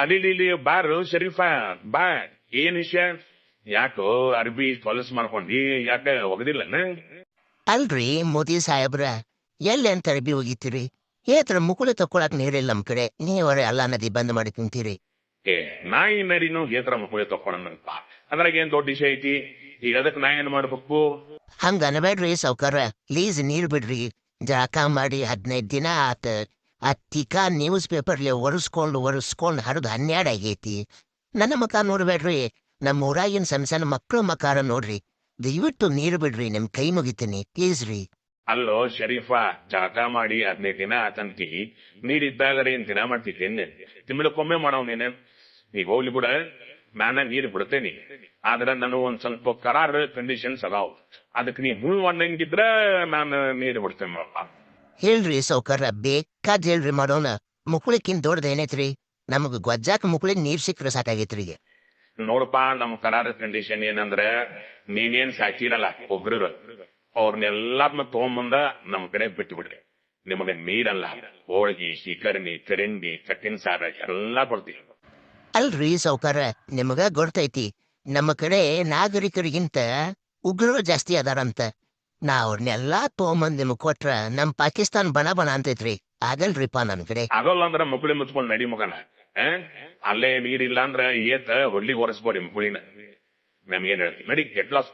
ಅಲ್ಲಿ ಬಾರು ಶರೀಫ ಬಾ ಏನ್ ವಿಷಯ ಯಾಕೋ ಅರ್ಬಿ ಹೊಲಸ್ ಮಾಡ್ಕೊಂಡಿ ಯಾಕೆ ಒಗದಿಲ್ಲನ ಅಲ್ರಿ ಮೋದಿ ಸಾಹೇಬ್ರ ಎಲ್ಲಿ ಅಂತ ಅರ್ಬಿ ಹೋಗಿತ್ತೀರಿ ಏತ್ರ ಮುಕುಳ ತಕೊಳಕ್ ನೀರಿಲ್ಲ ನಮ್ ಕಡೆ ನೀವರೇ ಅಲ್ಲಾ ನದಿ ಬಂದ್ ಮಾಡಿ ತಿಂತೀರಿ. ಏ ನಾಯಿ ನರಿನು ಏತರ ಮಕ್ಕಳು ತಕೊಂಡಂತ ಅದ್ರಾಗ ಏನ್ ದೊಡ್ಡ ವಿಷಯ ಐತಿ ಈಗ ಅದಕ್ಕೆ ನಾ ಏನ್ ಮಾಡ್ಬೇಕು ಹಂಗ ಅನ್ಬೇಡ್ರಿ ಸಾವ್ಕಾರ, ಪ್ಲೀಸ್ ನೀರ್ ಬಿಡ್ರಿ. ಜಳಕ ಮಾಡಿ 15 ದಿನ ಆತ. ಆ ಟಿಕಾ ನ್ಯೂಸ್ ಪೇಪರ್ಲಿ ಒರೆಸ್ಕೊಂಡ್ ಹರಿದು 12 ಆಗೈತಿ. ನನ್ನ ಮಕ ನೋಡ್ಬೇಡ್ರಿ, ನಮ್ಮ ಊರಾಗಿನ ಸಣ್ಣ ಸಣ್ಣ ಮಕ್ಳು ಮಕಾರ ನೋಡ್ರಿ. ದಯವಿಟ್ಟು ನೀರು ಬಿಡ್ರಿ, ನಿಮ್ ಕೈ ಮುಗಿತೀನಿ ಪ್ಲೀಸ್ ರೀ. ಅಲ್ಲೋ ಶರೀಫಾ ಜಳಕ ಮಾಡಿ 15 ದಿನ ಆತಂತಿ ನೀರಿದ್ದಾಗರೆ ಏನ್ ದಿನ ಮಾಡ್ತಿದ್ದೇನೆ ತಿಂಗಳಕ್ಕೊಮ್ಮೆ ಮಾಡವ್ ನೀನು ಈಗ ಹೋಗ್ಲಿ ಬಿಡ ನಾನ ನೀರು ಬಿಡ್ತೇನಿ ಆದ್ರೆ ನಾನು ಒಂದ್ ಸ್ವಲ್ಪ ಕರಾರ್ ಕಂಡೀಷನ್ಸ್ ಅದಾವ್ ಅದಕ್ಕೆ ನೀ ಅನ್ನಂಗಿದ್ರ ನಾನು ನೀರು ಬಿಡ್ತೇನೆ ನೋಡಪ್ಪ. ಹೇಳ್ರಿ ಸಾವ್ಕಾರ, ಬೇಕಾದ್ ಹೇಳ್ರಿ ಮಾಡೋಣ. ಮುಕುಳಿಕ್ಕಿಂತ ದೊಡ್ಡದ ಏನೈತ್ರಿ? ನಮಗ್ ಗೊಜ್ಜಾಕ ಮುಕುಳಿಗೆ ನೀರ್ ಸಿಕ್ಕ್ರೆ ಸಾಕಾಗೈತ್ರಿ. ನೋಡಪ್ಪ ನಮ್ ಕರಾರ್ ಕಂಡೀಷನ್ ಏನಂದ್ರೆ ನೀನೇನ್ ಸಾಕಿರಲ್ಲ ಒಬ್ರು ಅವ್ರನ್ನೆಲ್ಲಾರ್ನ ತಗೊಂಬಂದ ನಮ್ ಕಡೆ ಬಿಟ್ಟು ಬಿಡ್ರಿ. ನಿಮಗೆ ನೀರಲ್ಲ ಹೋಳ್ಗಿ ಶಿಕರ್ಣಿ ಚರಂಡಿ ಚಟ್ಟಿನ ಸಾರ ಎಲ್ಲಾ ಕೊಡ್ತೀವಿ. ಅಲ್ರಿ ಸಾವ್ಕಾರ, ನಿಮಗ ಗೊತ್ತೈತಿ ನಮ್ಮ ಕಡೆ ನಾಗರಿಕರಿಗಿಂತ ಉಗ್ರರು ಜಾಸ್ತಿ ಅದಾರಂತ. ನಾ ಅವ್ರನ್ನೆಲ್ಲಾ ತಗೊಂಬಂದ್ ನಿಮಗ್ ಕೊಟ್ರ ನಮ್ ಪಾಕಿಸ್ತಾನ್ ಬಣ ಅಂತೈತ್ರಿ. ಆಗಲ್ರಿಪಾ ನನ್ ಕಡೆ. ಆಗೋಲ್ಲ ಅಂದ್ರ ಮಕ್ಕಳಿ ಮುಚ್ಕೊಂಡ್ ನಡಿ ಮಗನ ಅಲ್ಲೇ ನೀರಿಲ್ಲ ಅಂದ್ರ ಏತ ಹೊಡ್ಲಿಗೆ ಒರೆಸ್ಬೋರಿ ಮಕ್ಕಳಿನ ನಮ್ಗೇನ್ ಹೇಳ್ತೀವಿ ನಡಿ ಗೆಟ್ ಲಾಸ್